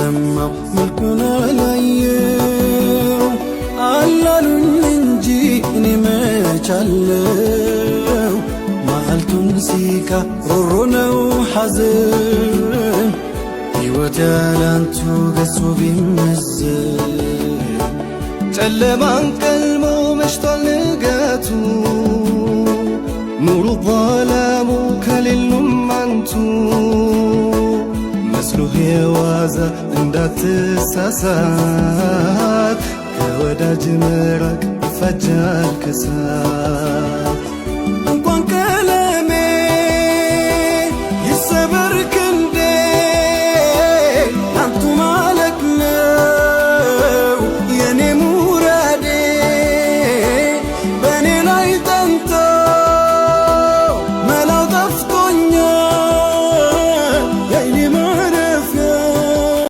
አልሰማው መልኩን አላየው አላሉኝ እንጂ እኔ መቻለው መዓልቱን ሲካ ሮሮ ነው ሐዘን ሕይወት ያላንቱ ገጹ ቢመዘን ጨለማን ቀልሞ መሽቷል ንጋቱ ኑሩ ظላሙ ከሌሉም አንቱ መስሎህ የዋዛ እንዳትሳሳት ከወዳጅ መራቅ ይፈጃል ከሳት